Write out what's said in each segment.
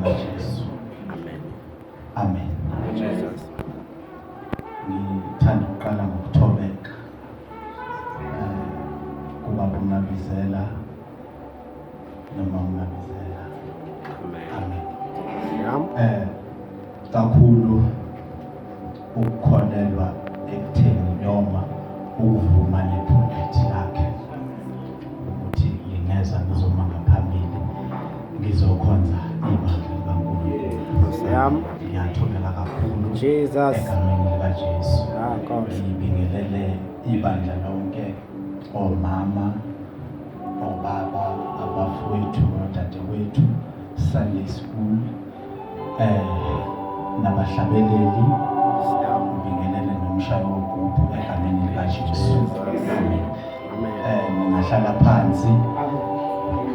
likaJesu. Amen. Amen. Jesus. Ngithanda ukuqala ngokuthobeka kuba kumnabizela noma umnabizela. Amen. Amen. Kakhulu ukukholelwa ekutheni noma ukuvuma nephrojekthi lakhe ukuthi ngingeza ngizoma ngaphambili ngizokhonza ibandla likaNkulunkulu. Ngiyathokoza kakhulu Jesus. egameni likaJesu. Nkosi. Ngibingelele ibandla lonke, omama, obaba, abafowethu, odadewethu, Sunday school, nabahlabeleli, ngibingelele nomshayo wogubhu egameni likaJesu. Amen. Ningahlala phansi.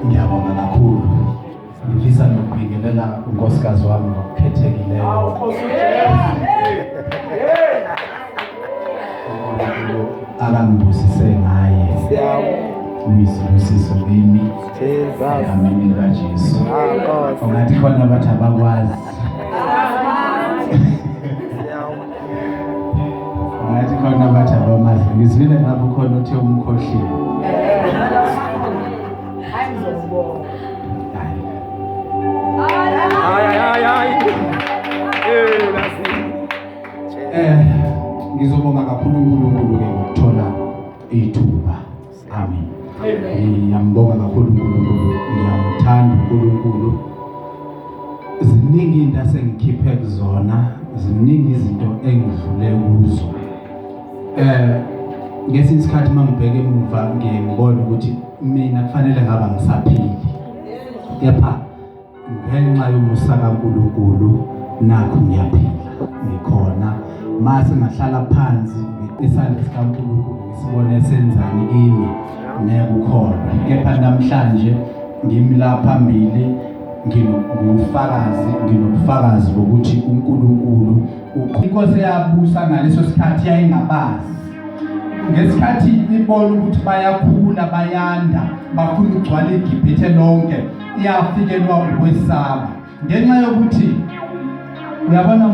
Ngiyabonga kakhulu. Ngifisa nokubingelela unkosikazi wami ngokukhethekileyo. Akangibusise ngaye. Uyisibusiso kimi. Egameni likaJesu. Ungathi khona abathi abakwazi. Ungathi khona abathi abamazi. Ngizwile lapho khona uthe umkhohlile. Ngizobonga kakhulu uNkulunkulu ke ngokuthola ithuba. Amen. Ngiyambonga kakhulu uNkulunkulu, ngiyamthanda uNkulunkulu. Ziningi izinto asengikhiphe kuzona, ziningi izinto engidlule kuzo. Ngesinye isikhathi mangibheka emuva ngiyibona ukuthi mina kufanele ngaba ngisaphili. Kepha ngenxa yomusa kaNkulunkulu nakho ngiyaphila, ngikhona. Mase ngahlala phansi isandla sikaNkulunkulu ngisibone esenzani kimi nekukholwa. Kepha namhlanje ngimi la phambili nginobufakazi bokuthi uNkulunkulu inkosi yabusa ngaleso sikhathi yayingabazi. Ngesikhathi ibona ukuthi bayakhula bayanda bafuna ukugcwala iGibhithe lonke, iyafikelwa ukwesaba ngenxa yokuthi uyabona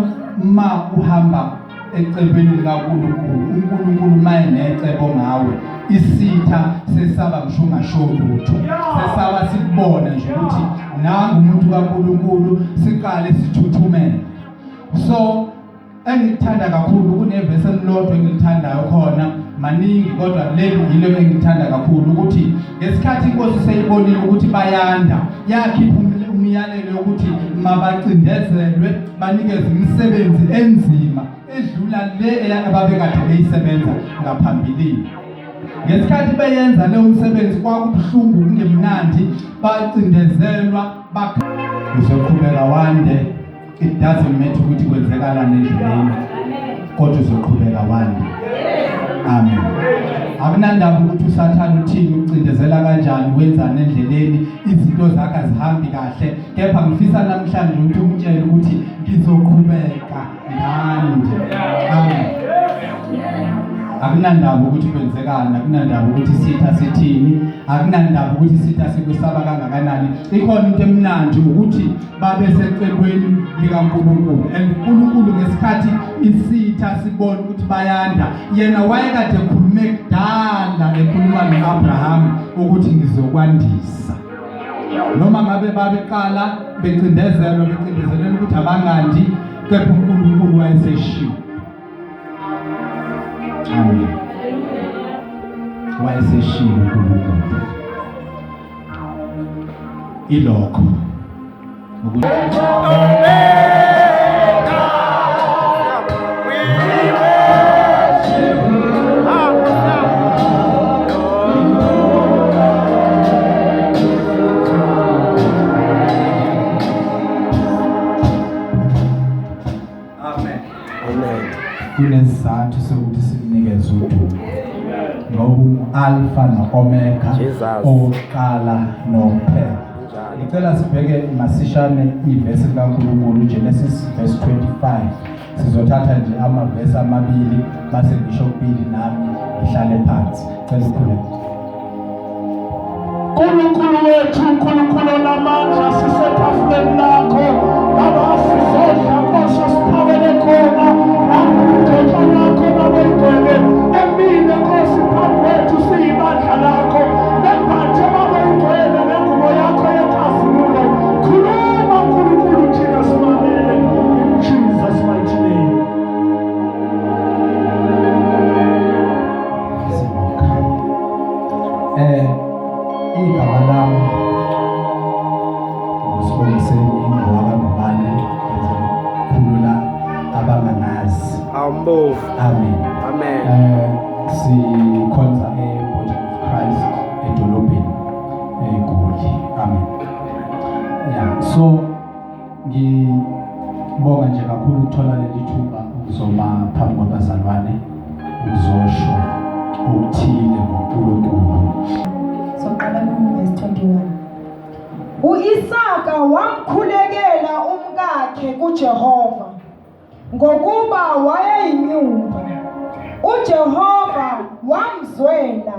uma uhamba ecebeni likaNkulunkulu, uNkulunkulu maye necebo ngawe, isitha sesaba ngisho ungasho lutho, sesaba sikubona nje ukuthi nangu umuntu kaNkulunkulu, siqale sithuthumele. So engikuthanda kakhulu kunevesi elilodwa engilithandayo khona, maningi kodwa leli yilo engilithanda kakhulu, ukuthi ngesikhathi inkosi seyibonile ukuthi bayanda, yakhipha umyalelo ukuthi mabacindezelwe banikeze imisebenzi enzima edlula le ababekade beyisebenza ngaphambilini. Ngesikhathi beyenza leyo msebenzi kwakubuhlungu, kungemnandi, bacindezelwa uzoqhubeka wande. It doesn't matter ukuthi kwenzekala endleleni, kodwa uzoqhubeka wande. Amen. Akunandaba ukuthi uSathane uthini, ucindezela kanjani, wenzani endleleni, izinto zakhe azihambi kahle. Kepha ngifisa namhlanje ukuthi umtshele ukuthi ngizoqhubeka ngande. Amen. Akunandaba ukuthi kwenzekani, akunandaba ukuthi sitha sithini, akunandaba ukuthi sitha sikwesaba kangakanani. Ikhona into emnandi ukuthi babe secebweni likaNkulunkulu, and uNkulunkulu ngesikhathi isitha sibona ukuthi bayanda, yena wayekade ekhulume kudala ekhuluma noAbraham ukuthi ngizokwandisa. Noma ngabe babeqala becindezelwa ukuthi abangandi, kepha uNkulunkulu wayeseshiwo. Amen. Wayeseshiwo uNkulunkulu. Ilokho ukuthi kunesizathu sokuthi sinikeze udumo, ngoba Alpha no-Omega, oqala nokuphela. Ngicela sibheke masishane ivesi kaNkulunkulu, Genesis verse 25. Sizothatha nje amavesi amabili base ngisho kubili nami ngihlale phansi. Cela ukhuleke. uNkulunkulu wethu, uNkulunkulu namandla, sisetafuleni lakho move. Amen. Amen. Sikhonza eBody of Christ edolobheni eGoli. Amen. Yeah, so ngibonga nje kakhulu ukuthola leli thuba uzoma phambi kwabazalwane uzosho okuthile ngoNkulunkulu. So qala verse 21. U-Isaka wamkhulekela umkakhe kuJehova ngokuba wayeyinyumba. uJehova wamzwela.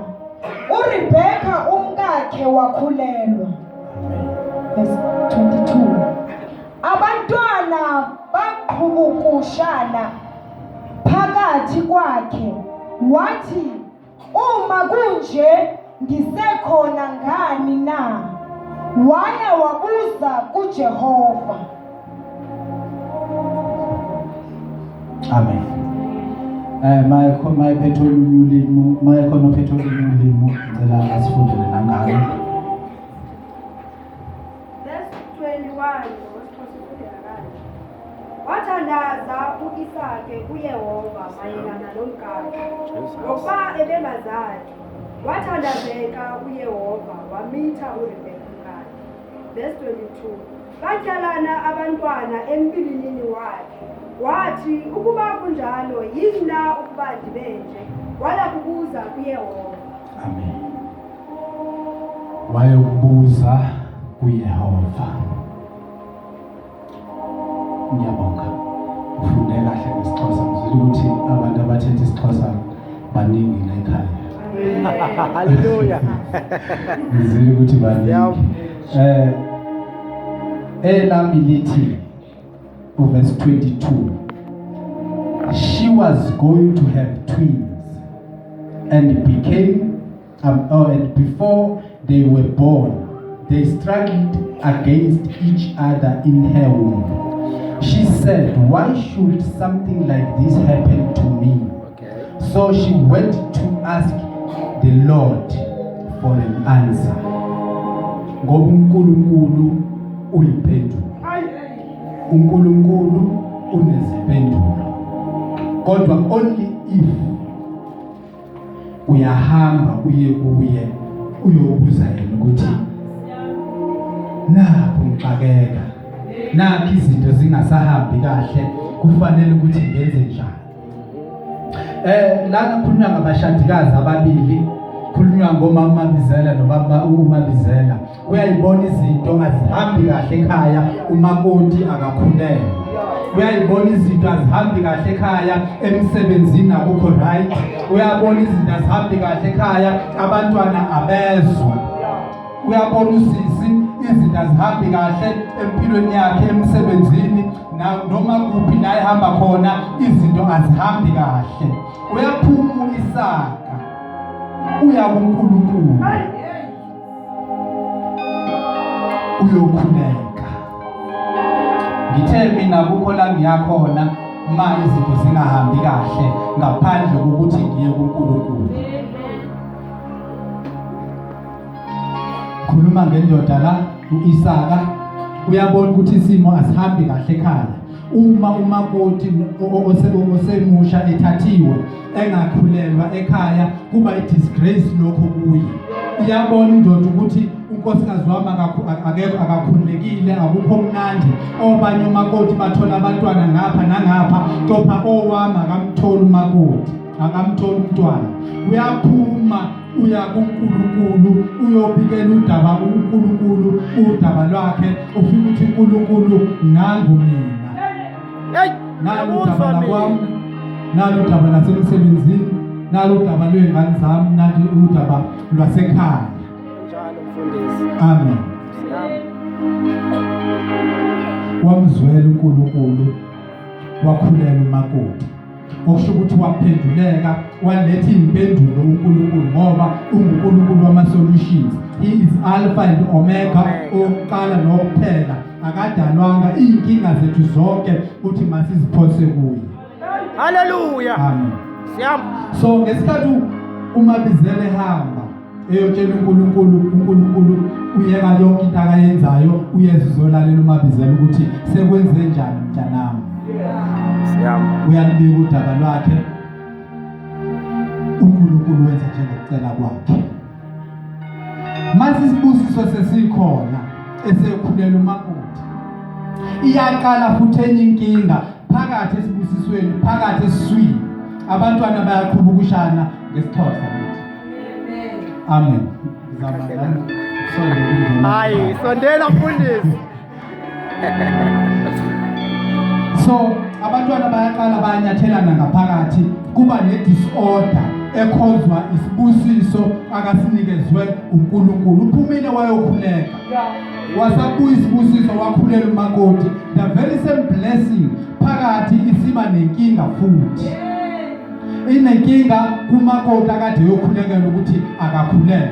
uRibheka umkakhe wakhulelwa. Verse 22. Abantwana baqhubukushana phakathi kwakhe. Wathi, uma kunje ngisekhona ngani na? Waya wabuza kuJehova. Amen. Mayephethe ulimi, mayekhona ophethe ulimi ngicela asifundele nangayo. Verse 21 wathandaza u-Isake kuYehova mayelana nomkakhe ngokuba ebengazali. Wathandazeka uYehova wamitha uRibheka umkakhe. Verse 22 batyalana abantwana empilinini wakhe. Wathi, ukuba kunjalo yini na ukuba ndibenje? Waya kubuza kuYehova. Amen. Wayokubuza kuYehova. Ngiyabonga. Ufunde kahle ngeSixhosa. Ngizwile ukuthi abantu abathethe iSixhosa baningi la ekhaya. Hallelujah. Ngizwile ukuthi baningi. Elami lithi verse 22. She was going to have twins and and before they were born, they struggled against each other in her womb. She said, why should something like this happen to me? Okay. So she went to ask the Lord for an answer. Ngoba uNkulunkulu uyiphendula. uNkulunkulu unezimpendulo. Kodwa only if uyahamba uye kuye uyobuza yena ukuthi napho ngixakeka, naphi izinto zingasahambi kahle, kufanele ukuthi ngenze njani. La kukhulunywa ngabashadikazi ababili, kukhulunywa ngomama uMabizela nobaba uMabizela. Uyayibona izinto azihambi kahle ekhaya umakoti akakhulelwe. Uyayibona izinto azihambi kahle ekhaya emsebenzini akukho right. Uyabona izinto azihambi kahle ekhaya abantwana abezwa. Uyabona usisi izinto azihambi kahle empilweni yakhe emsebenzini noma kuphi la ehamba khona izinto azihambi kahle. Uyaphuma uIsaka uya kuNkulunkulu uyokhuleka. Ngithe mina kukho la ngiyakhona ma izinto zingahambi kahle ngaphandle kokuthi ngiye kuNkulunkulu. Khuluma ngendoda la uIsaka uyabona ukuthi isimo asihambi kahle ekhaya. Uma umakoti osemusha ethathiwe engakhulelwa ekhaya kuba idisgrace lokho kuye. Uyabona indoda ukuthi unkosikazi wami akekho akakhululekile akukho mnandi. Obanye umakoti bathola abantwana ngapha nangapha, kepha owami akamtholi umakoti, akamtholi umntwana. Uyaphuma uya kuNkulunkulu uyobikela udaba uNkulunkulu udaba lwakhe, ufika uthi uNkulunkulu nangu mina. Nalo udaba lwami, nalo udaba lasemsebenzini, nalo udaba lwengane zami, nalo udaba lwasekhaya. Njalo mfundisi. Amen. Wamzwela uNkulunkulu wakhulela umakoti. Okusho ukuthi waphenduleka waletha impendulo uNkulunkulu ngoba uNkulunkulu wama-solutions. He is Alpha and Omega, oqala nokuphela. Akadalwanga inkinga zethu zonke uthi masiziphose kuye. Hallelujah. Amen. Siyam. So ngesikhathi uMabizela ehamba eyotshela uNkulunkulu uyeka yonke into akayenzayo uyeza uzolalela uMabizela ukuthi sekwenze njani mntanami. uyalibika udaba lwakhe, uNkulunkulu wenza njengokucela kwakhe. Mase isibusiso sesikhona esekhulela umakoti, iyaqala futhi enye inkinga phakathi esibusisweni, phakathi esiswini. Abantwana bayaqhuba ukushana ngesixhosa. Amen. Hayi, sondela mfundisi. So abantwana bayaqala bayanyathelana ngaphakathi, kuba ne-disorder ekhozwa isibusiso akasinikezwe uNkulunkulu. Uphumile wayokhuleka, wasabuya isibusiso wakhulela umakoti. The very same blessing phakathi isiba nenkinga futhi. Inenkinga kumakoti akade yokhulekela ukuthi akakhuleke.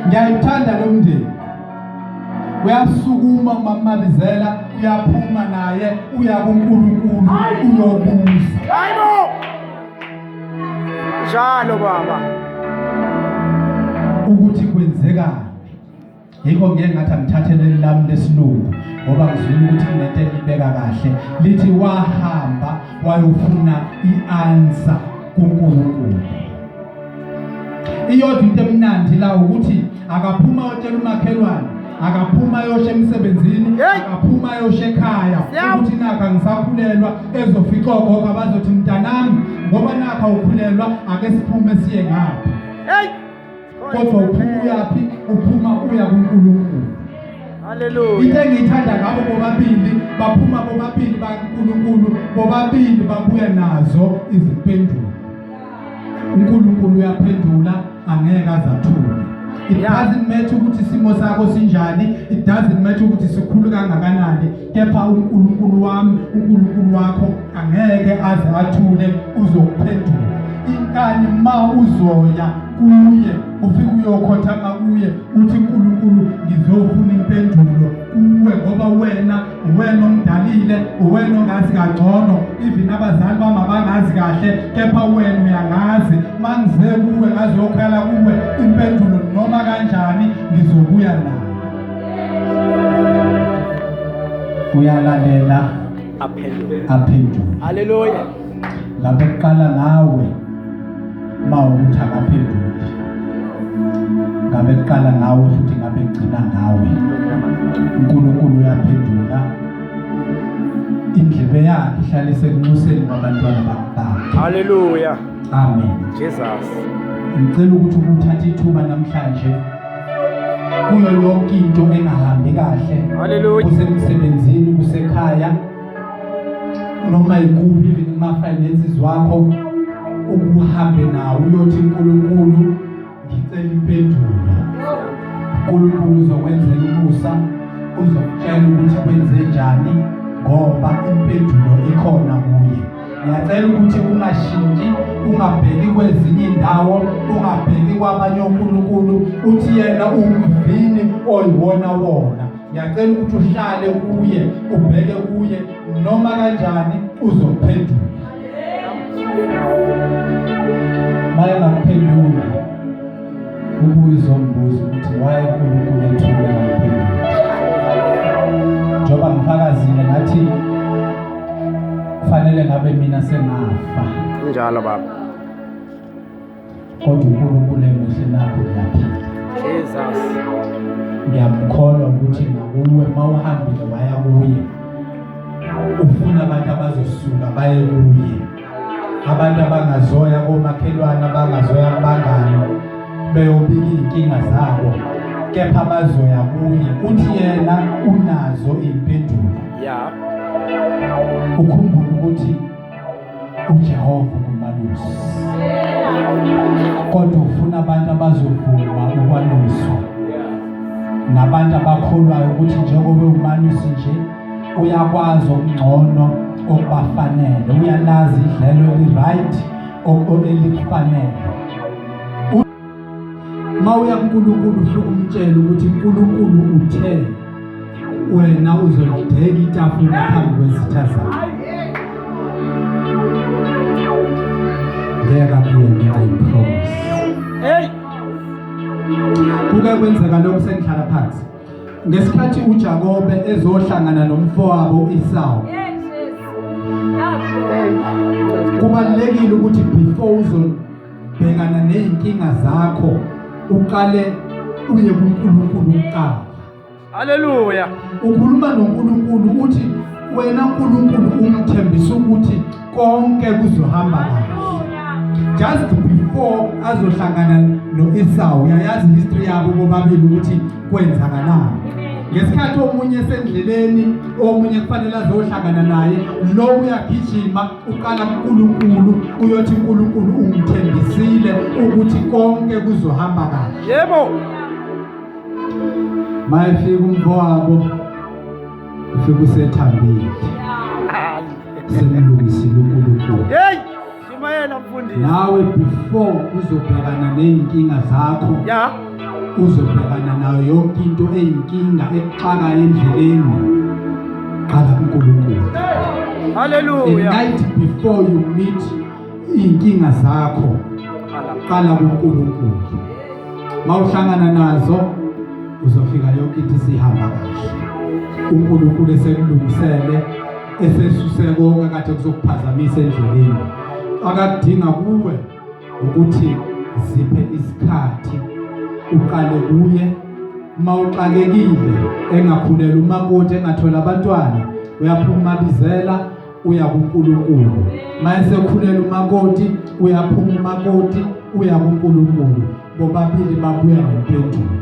Ngiyayithanda lo mndeni, uyasukuma mamabizela, uyaphuma naye uya kuNkulunkulu uyobuza. Hayibo. Njalo baba. Ukuthi kwenzekani. Yikho ngeke ngathi angithathelele lami lesilungu ngoba ngizwile ukuthi kunento elibeka kahle lithi wahamba wayofuna i-answer kuNkulunkulu. Iyodwa into emnandi la ukuthi akaphuma ayotshela umakhelwane, akaphuma ayoshe emsebenzini, akaphuma ayoshe ekhaya ukuthi nakha ngisakhulelwa, ezofica ogogo abazothi mntanami ngoba nakha ukhulelwa ake siphume siye ngapha. Hey! Kodwa uphuma uyapi? Uphuma uya kuNkulunkulu. Hallelujah. Into engiyithanda ngabo bobabili, baphuma bobabili baNkulunkulu, bobabili babuya nazo izimpendulo. uNkulunkulu uyaphendula, angeke azathule. It doesn't matter ukuthi isimo sakho sinjani, it doesn't matter ukuthi sikhulu kangakanani, kepha uNkulunkulu wami, uNkulunkulu wakho angeke aze athule, uzokuphendula. Inkani ma uzoya kuye, ufike uyokhothama kuye, uthi uNkulunkulu ngizofuna impendulo kuwe ngoba wena omdalile, wena ongazi kangcono, even abazali bami abangazi kahle, kepha wena uyangazi. Mangize kuwe ngazokhala kuwe impendulo noma kanjani ngizobuya nayo. Uyalalela aphendula. Hallelujah. Ngabe kuqala ngawe mawukuthi akaphenduli, ngabe kuqala ngawe futhi ngabe kugcina ngawe. uNkulunkulu uyaphendula, indlebe yakhe ihlale sekunxuseni kwabantwana bakhe. Hallelujah. Amen. Jesus. Ngicela ukuthi uthathe ithuba namhlanje kuyo yonke into engahambi kahle, Hallelujah. usemsebenzini, usekhaya, noma ikuphi even kuma-finances wakho, ukuhambe nawe uyothi uNkulunkulu ngicela impendulo. uNkulunkulu uzokwenzela umusa, uzokutshela ukuthi kwenze njani ngoba impendulo ikhona kuye. Ngiyacela ukuthi ungashintshi, ungabheki kwezinye indawo, ungabheki kwabanye onkulunkulu, uthi yena umvini oyiwona wona. Ngiyacela ukuthi uhlale kuye, ubheke kuye, noma kanjani uzophendula. Maye ngakuphendula, ubuye uzombuza ukuthi why uNkulunkulu ethule ngakuphendula. Njoba ngifakazile ngathi kufanele ngabe mina sengafa, Njalo baba. kodwa uNkulunkulu emuhle nakho uyaphila. Jesus. Ngiyamkholwa ukuthi nakuwe mawuhambile waya kuye, ufuna abantu abazosuka baye kuye, abantu abangazoya komakhelwane, abangazoya kubangani beyobika inkinga zabo, kepha bazoya kuye. Uthi yena unazo impendulo. Yeah. Ukhumbule ukuthi uJehova ngumalusi, kodwa ufuna abantu abazovuma ukwaluswa, nabantu abakholwayo ukuthi njengoba umalusi nje uyakwazi okungcono okubafanele, uyalazi idlelo eli-right elikufanele. Mawuya kuNkulunkulu ufike umtshele ukuthi uNkulunkulu uthe wena uzolideka itafula phambi kwezitha zakho. Ngeke abuye, I promise. Hey. Kuke kwenzeka lokho sengihlala phansi ngesikhathi uJakobe ezohlangana nomfowabo Esau. kubalulekile ukuthi before uzobhekana ney'nkinga zakho uqale uye kuNkulunkulu uqala. Hallelujah. Ukhuluma noNkulunkulu uthi wena nkulunkulu umthembisa ukuthi konke kuzohamba kahle. Just before azohlangana no-Esau, uyayazi history yabo bobabili ukuthi kwenzakalani. Ngesikhathi omunye esendleleni, omunye kufanele azohlangana naye, lo uyagijima uqala kuNkulunkulu uyothi uNkulunkulu umthembisile ukuthi konke kuzohamba kahle. Yebo. Mayefika umfowabo ufika usethambile. Semlungisile uNkulunkulu. Hey, shimayela mfundisi. Nawe before uzobhekana ney'nkinga zakho, Ya. uzobhekana nayo yonke into eyinkinga exaka endleleni, qala kuNkulunkulu. The Hallelujah. night before you meet iy'nkinga zakho, qala kuNkulunkulu. Mawuhlangana nazo uzofika yonke into isihamba kahle. uNkulunkulu esekulungisele, esesuse konke kade kuzokuphazamisa endleleni. Akadinga kuwe ukuthi ziphe isikhathi uqale kuye. Mawuqalekile engakhulela umakoti engathola abantwana, uyaphuma abizela uya kuNkulunkulu. Mayesekhulela umakoti uyaphuma umakoti uya kuNkulunkulu. Bobabili babuya nempendulo.